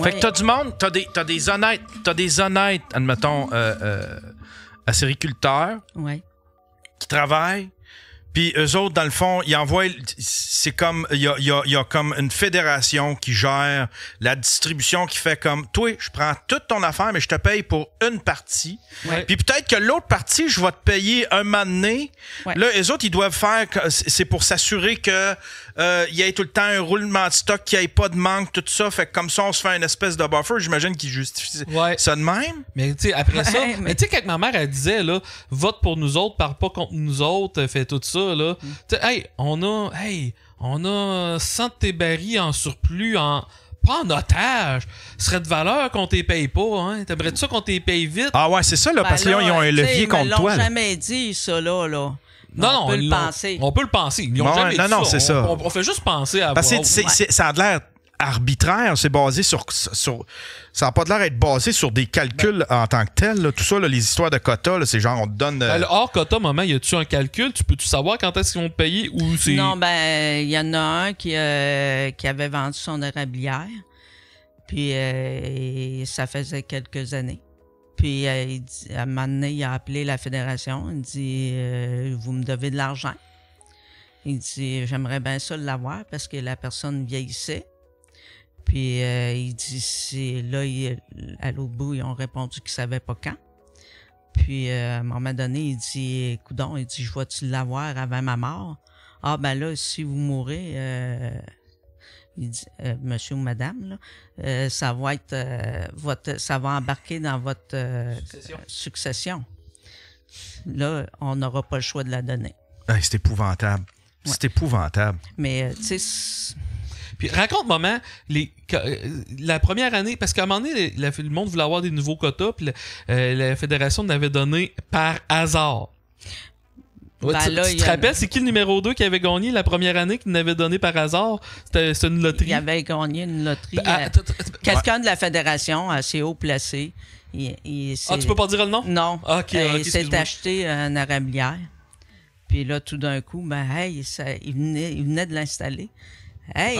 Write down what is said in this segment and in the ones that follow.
Fait que t'as du monde, t'as des honnêtes, admettons, acériculteurs qui travaillent. Puis eux autres, dans le fond, ils envoient... C'est comme... Il y a comme une fédération qui gère la distribution qui fait comme... Toi, je prends toute ton affaire, mais je te paye pour une partie. Ouais. Puis peut-être que l'autre partie, je vais te payer un moment donné. Ouais. Là, eux autres, ils doivent faire... C'est pour s'assurer que il y ait tout le temps un roulement de stock, qu'il n'y ait pas de manque, tout ça. Fait que comme ça, on se fait une espèce de buffer. J'imagine qu'ils justifient ça de même. Mais tu sais, après ça... mais tu sais, quand ma mère, elle disait, là, vote pour nous autres, parle pas contre nous autres, fait tout ça, là. Tu sais, on a 100 de tes barils en surplus, pas en otage. Ce serait de valeur qu'on t'y paye pas, hein. T'aimerais-tu ça qu'on t'y paye vite? Ah ouais, c'est ça, là, parce qu'ils ont un levier contre toi. Ils l'ont jamais dit, ça, là. Non, on peut le penser. On peut le penser. Ils ont jamais dit ça. C'est ça. On fait juste penser à... Parce que ça a l'air arbitraire, c'est basé sur ça n'a pas l'air d'être basé sur des calculs en tant que tel. Là. Tout ça, là, les histoires de quotas, là, c'est genre on te donne... hors quota, maman, y a-tu un calcul? Peux-tu savoir quand est-ce qu'ils vont te payer ou c'est... Non, il y en a un qui avait vendu son érablière. Puis ça faisait quelques années. Puis à un moment donné, il a appelé la fédération. Il dit vous me devez de l'argent. Il dit j'aimerais bien ça l'avoir parce que la personne vieillissait. Puis il dit là, à l'autre bout, ils ont répondu qu'ils ne savaient pas quand. Puis à un moment donné, il dit coudonc, il dit je vais-tu l'avoir avant ma mort? Ah ben là, si vous mourrez, il dit monsieur ou madame, là, ça va être ça va embarquer dans votre succession. Là, on n'aura pas le choix de la donner. C'est épouvantable. Ouais. C'est épouvantable. Mais tu sais. Puis raconte, maman, la première année, parce qu'à un moment donné, le monde voulait avoir des nouveaux quotas, puis la fédération n'avait donné par hasard. Ouais, tu te rappelles, c'est qui le numéro 2 qui avait gagné la première année qui n'avait donné par hasard? C'était une loterie. Il avait gagné une loterie. Quelqu'un de la fédération, assez haut placé. Tu peux pas dire le nom? Non. Okay, il s'est acheté une érablière. Puis là, tout d'un coup, il venait de l'installer. Hey,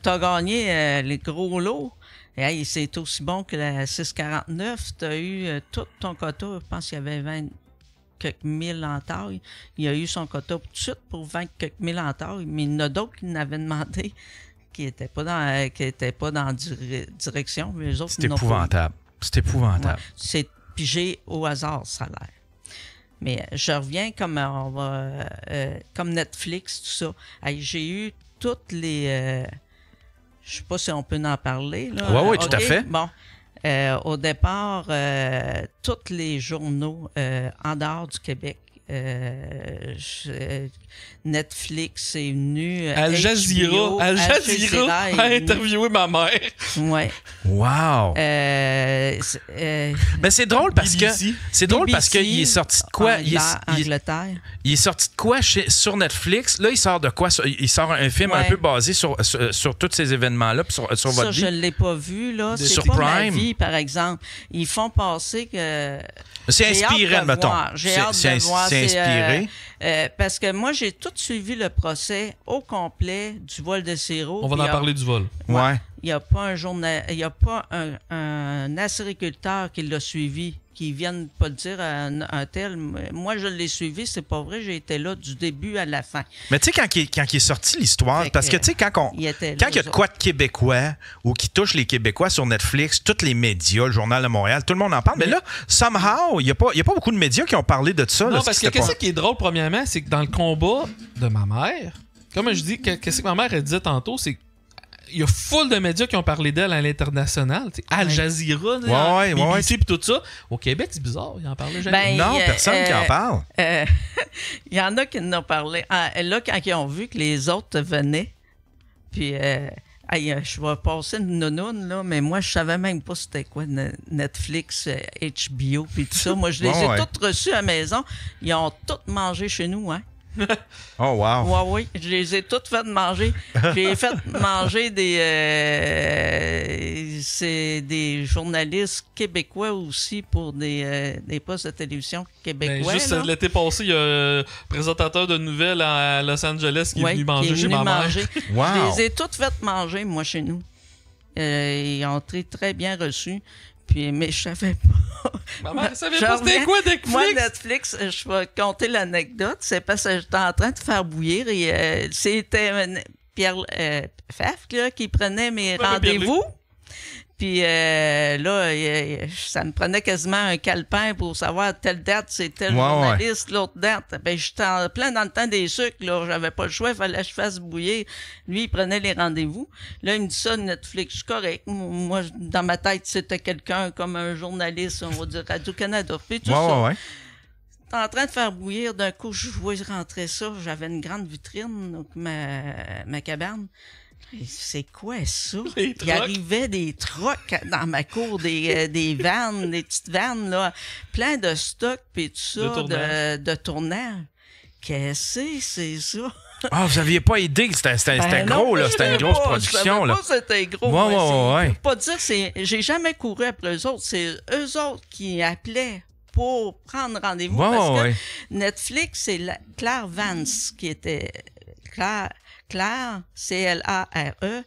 t'as gagné les gros lots. Hey, c'est aussi bon que la 649. T'as eu tout ton quota. Je pense qu'il y avait 20 quelques mille en taille. Il a eu son quota tout de suite pour 20 quelques mille en taille. Mais il y en a d'autres qui n'avaient demandé qui n'étaient pas dans la direction. Mais les autres, c'est épouvantable. C'est épouvantable. Ouais, c'est pigé au hasard, ça a l'air. Mais je reviens comme comme Netflix, tout ça. Hey, j'ai eu toutes les... je sais pas si on peut en parler. Là. Oui, tout à fait. Bon, au départ, tous les journaux en dehors du Québec, Netflix est venu. Al Jazeera a interviewé ma mère. Ouais. Wow. Mais c'est drôle parce que qu'il est sorti de quoi? Angleterre. Il est sorti de quoi sur Netflix? Là, il sort de quoi? Il sort un film un peu basé sur tous ces événements-là, sur votre vie. Ça, je ne l'ai pas vu, là. C'est sur pas Prime. Ma vie, par exemple. Ils font passer que... C'est inspiré, mettons. J'ai hâte de voir. C'est inspiré. Parce que moi, j'ai tout suivi le procès au complet du vol de sirop. On va en parler du vol. Ouais. Il n'y a pas un acériculteur qui l'a suivi, qui vienne pas le dire à un tel. Moi, je l'ai suivi, c'est pas vrai, j'ai été là du début à la fin. Mais tu sais, quand il est sorti l'histoire, parce que tu sais, quand il y a de quoi de québécois ou qui touche les Québécois sur Netflix, tous les médias, le Journal de Montréal, tout le monde en parle. Mais là, somehow, il n'y a pas beaucoup de médias qui ont parlé de ça. Non, là, parce que qu'est-ce qui est drôle, premièrement, c'est que dans le combat de ma mère, comme je dis, qu'est-ce que ma mère elle disait tantôt, c'est il y a full de médias qui ont parlé d'elle à l'international. Al Jazeera, BBC et tout ça. Au Québec, c'est bizarre, ils en parlaient jamais. Non, personne qui en parle. Il y en a qui en ont parlé. Là, quand ils ont vu que les autres venaient, puis je vais passer une nounoune, là, mais moi, je savais même pas c'était quoi Netflix, HBO, puis tout ça. Moi, je les ai toutes reçus à la maison. Ils ont toutes mangé chez nous, hein. Oh, wow! Oui, je les ai toutes faites manger. J'ai fait manger des journalistes québécois aussi pour des postes de télévision québécois. Juste l'été passé, il y a un présentateur de nouvelles à Los Angeles qui est venu manger chez ma mère. Wow. Je les ai toutes faites manger, moi, chez nous. Ils ont été très bien reçus. Puis, mais je savais pas. Maman, elle savait pas c'était quoi Netflix? Moi, Netflix, je vais compter l'anecdote. C'est parce que j'étais en train de faire bouillir et c'était Pierre Faf là, qui prenait mes rendez-vous. Puis là, ça me prenait quasiment un calepin pour savoir telle date, c'est tel journaliste, l'autre date. Ben, j'étais en plein dans le temps des sucres, là. J'avais pas le choix, il fallait que je fasse bouillir. Lui, il prenait les rendez-vous. Là, il me dit ça, Netflix, c'est correct. Moi, dans ma tête, c'était quelqu'un comme un journaliste, on va dire Radio-Canada. Puis tout ça. J'étais en train de faire bouillir. D'un coup, je vois rentrer ça. J'avais une grande vitrine, donc ma cabane. C'est quoi ça? Il arrivait des trucks dans ma cour, des vannes, des petites vannes, là, plein de stocks pis tout ça, de tournage. Qu'est-ce que c'est ça? Ah, vous aviez pas idée que c'était gros, là. C'était une grosse production, là. Je savais pas c'était gros. Je peux pas dire j'ai jamais couru après eux autres. C'est eux autres qui appelaient pour prendre rendez-vous. Parce que Netflix, c'est Claire Vance qui était... Claire, C-L-A-R-E,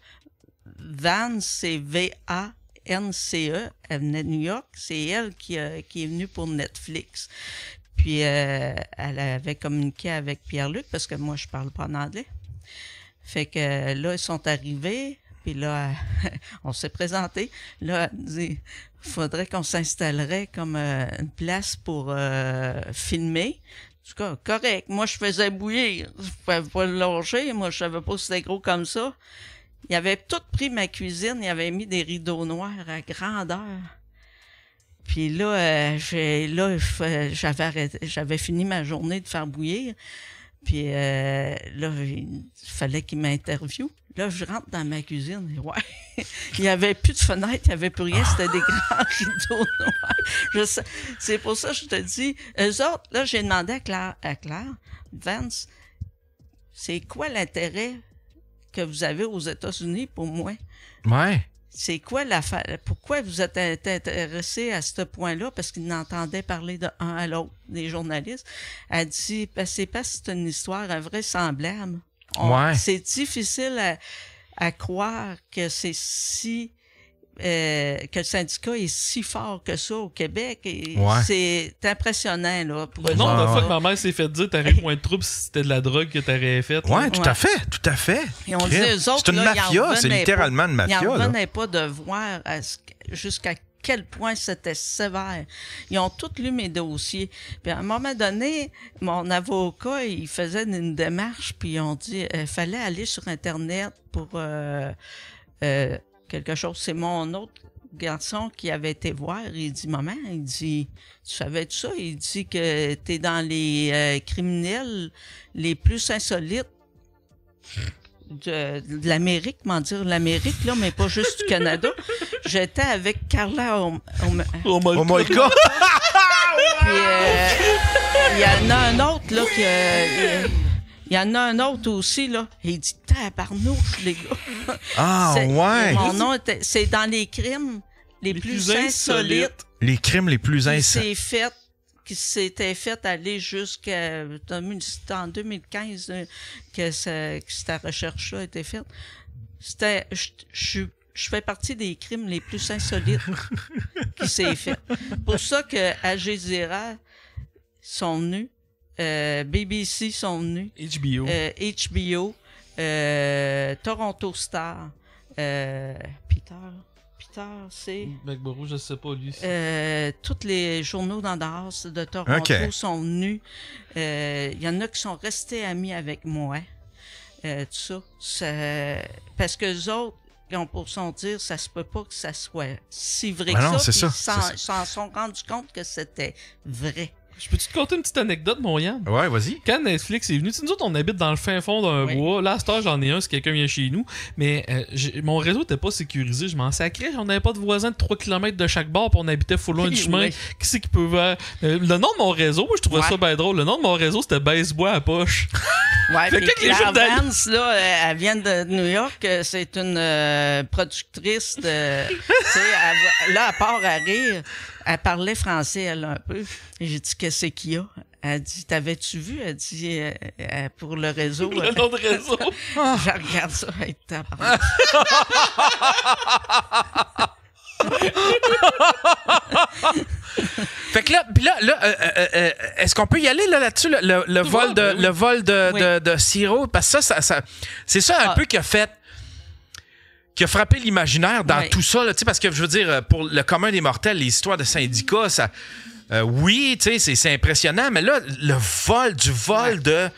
Vance, c'est V-A-N-C-E, elle venait de New York, c'est elle qui est venue pour Netflix. Puis elle avait communiqué avec Pierre-Luc, parce que moi je parle pas en anglais. Fait que là, ils sont arrivés, puis là, on s'est présenté. Là, elle dit, faudrait qu'on s'installerait comme une place pour filmer. En tout cas, correct. Moi, je faisais bouillir. Je pouvais pas le longer. Moi, je savais pas si c'était gros comme ça. Il avait tout pris ma cuisine. Il avait mis des rideaux noirs à grandeur. Puis là, j'avais fini ma journée de faire bouillir. Puis là, il fallait qu'il m'interviewe. Là, je rentre dans ma cuisine. Et ouais, il n'y avait plus de fenêtre, il n'y avait plus rien. C'était des grands rideaux noirs. C'est pour ça que je te dis, eux autres, là, j'ai demandé à Claire Vance, c'est quoi l'intérêt que vous avez aux États-Unis pour moi? Ouais. C'est quoi pourquoi vous êtes intéressé à ce point-là? Parce qu'ils n'entendaient parler de un à l'autre, des journalistes. Elle dit, c'est parce que c'est une histoire invraisemblable. C'est difficile à croire que c'est que le syndicat est si fort que ça au Québec. Et c'est impressionnant, là. Le nombre de fois que ma mère s'est fait dire t'aurais moins de troubles si c'était de la drogue que t'aurais faite. Oui, tout à fait. Et on dit, eux autres, c'est une mafia, c'est littéralement une mafia. Ils n'en revenaient pas de voir jusqu'à quel point c'était sévère. Ils ont tous lu mes dossiers. Puis à un moment donné, mon avocat, il faisait une démarche, puis ils ont dit il fallait aller sur Internet pour quelque chose. C'est mon autre garçon qui avait été voir. Il dit, maman, il dit, tu savais tout ça? Il dit que t'es dans les criminels les plus insolites de l'Amérique, comment dire, l'Amérique, là, mais pas juste du Canada. J'étais avec Carla Homolka. Puis, il y en a un autre, là, il y en a un autre aussi, là. Il dit, tabarnouche, les gars. Ah, ouais. Mon nom c'est dans les crimes les plus insolites. Les crimes les plus insolites. Qui s'était fait aller jusqu'à en 2015 que cette recherche-là a été faite. Je fais partie des crimes les plus insolites qui s'est fait. Pour ça que Al Jazeera sont venus, BBC sont venus, HBO, Toronto Star, Peter, c'est... McBorough, je sais pas, lui. Tous les journaux d'Andas de Toronto sont venus. Il y en a qui sont restés amis avec moi. Tout ça. Parce que les autres, ils ont pour s'en dire, ça se peut pas que ça soit si vrai que non, ça. Ils s'en sont rendus compte que c'était vrai. Je peux-tu te conter une petite anecdote, mon Yann? Ouais, vas-y. Quand Netflix est venu, nous autres, on habite dans le fin fond d'un bois. Là, à cette heure, j'en ai un si quelqu'un vient chez nous. Mais mon réseau n'était pas sécurisé. Je m'en sacrais. On n'avait pas de voisins de 3 km de chaque bord, puis on habitait full loin du chemin. Qui c'est qui pouvait. Le nom de mon réseau, moi, je trouvais ça bien drôle. Le nom de mon réseau, c'était Baisse-Bois à poche. Ouais, puis Claire Vance, là, elle vient de New York. C'est une productrice de. Là, à part à rire, elle parlait français, elle, un peu. Et j'ai dit, qu'est-ce qu'il y a? Elle dit, t'avais-tu vu? Elle dit, pour le réseau. Le nom de réseau. Je regarde ça avec ta parole. Fait que là, est-ce qu'on peut y aller là-dessus, le vol de sirop? Parce que ça c'est ça un peu qui a frappé l'imaginaire dans tout ça, là, parce que je veux dire, pour le commun des mortels, les histoires de syndicats, ça... oui, tu sais, c'est impressionnant, mais là, le vol de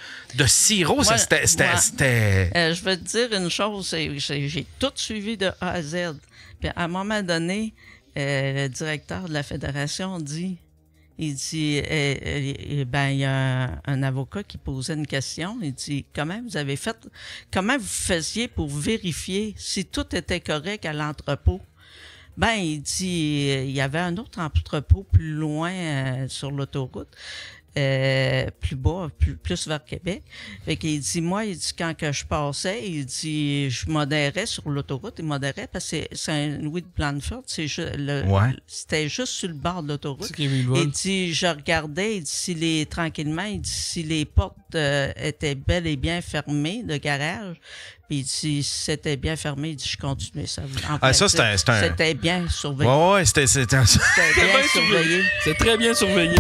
sirop, c'était... Je vais te dire une chose, j'ai tout suivi de A à Z. Puis à un moment donné, le directeur de la fédération dit, il y a un avocat qui posait une question. Il dit, comment vous faisiez pour vérifier si tout était correct à l'entrepôt? Il dit, il y avait un autre entrepôt plus loin sur l'autoroute, plus bas, plus vers Québec. Fait qu'il dit, quand que je passais, il dit, je modérais sur l'autoroute. Il modérait parce que c'est un Louis de Blandford. C'était juste sur le bord de l'autoroute. Il dit, je regardais, il dit, tranquillement, il dit, si les portes étaient bel et bien fermées de garage, puis il dit, si c'était bien fermé, il dit, je continuais ça. C'était bien surveillé. C'était bien surveillé. C'est très bien surveillé.